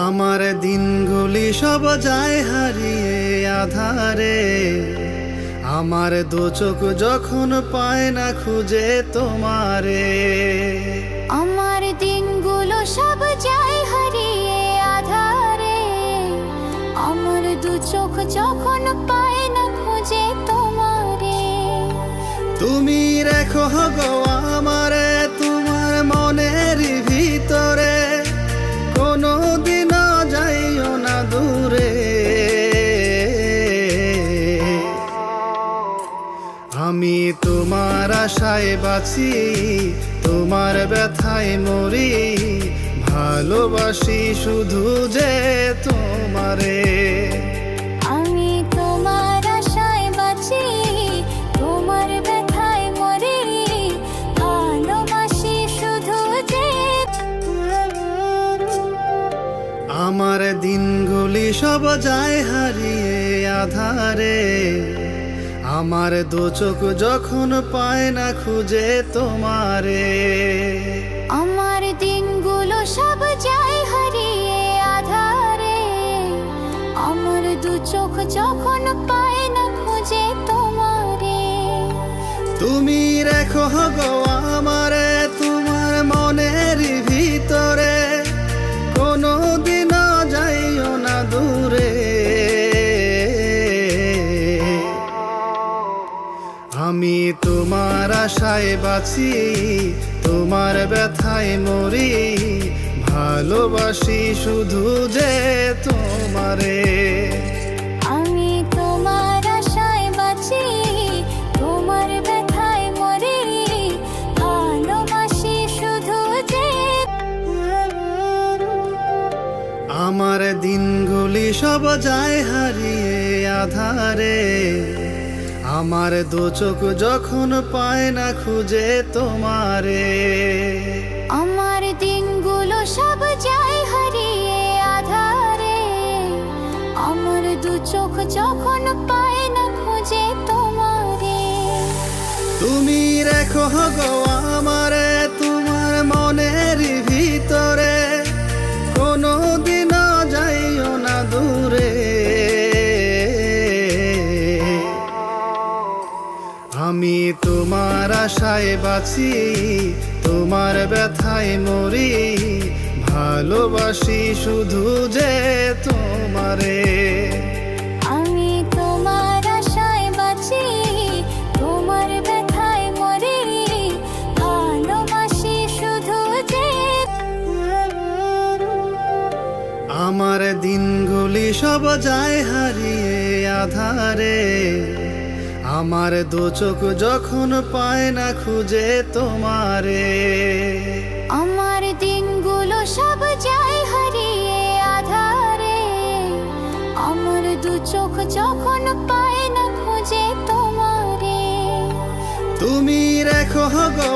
আমার দিনগুলি সব যায় হারিয়ে আধারে, আমার দু চোখ যখন পায় না খুঁজে তোমারে। আমার দিনগুলো সব যায় হারিয়ে আধারে, আমার দু চোখ যখন পায় না খুঁজে তোমারে। তুমি রেখো গো আমারে তোমার মনের ভিতরে, কোনো দিনও যাইও না দূরে। আমি তোমার আশায় বাঁচি, তোমার ব্যথায় মরি, ভালোবাসি শুধু যে তোমারে। আমি তোমার আশায় বাঁচি, তোমার ব্যথায় মরি, ভালোবাসি শুধু যে। আমার দিনগুলি সব যায় হারিয়ে আধারে, আমার দু চোখ যখন পায় না খুঁজে তোমারে। আমার দিনগুলো সব যায় হারিয়ে আধারে, আমার দু চোখ যখন পায় না খুঁজে তোমারে। তুমি রেখো গো আমারে তোমার মনের ভিতরে, কোনো দিনও যাইও না দূরে। আমি তোমার আশায় বাঁচি, তোমার ব্যথায় মরি, ভালোবাসি শুধু যে তোমারে। আমি তোমার আশায় বাঁচি, তোমার ব্যথায় মরি, ভালোবাসি শুধু যে। আমার দিনগুলি সব যায় হারিয়ে আধারে, আমার দু চোখ যখন পায় না খুঁজে তোমারে। আমার দিনগুলো সব যায় হারিয়ে আধারে, আমার দু চোখ যখন পায় না খুঁজে তোমারে। তুমি রেখো গো আমারে তোমার মনের ভিতরে, কোনো দিনও যাইও না দূরে। আমি তোমার আশায় বাঁচি, তোমার ব্যথায় মরি, ভালোবাসি শুধু যে তোমারে। আমি তোমার আশায় বাঁচি, তোমার ব্যথায় মরি, ভালোবাসি শুধু যে। আমার দিনগুলি সব যায় হারিয়ে আধারে, আমার দু চোখ যখন পায় না খুঁজে তোমারে। আমার দিনগুলো সব যায় হারিয়ে আধারে, আমার দু চোখ যখন পায় না খুঁজে তোমারে। তুমি রেখো গো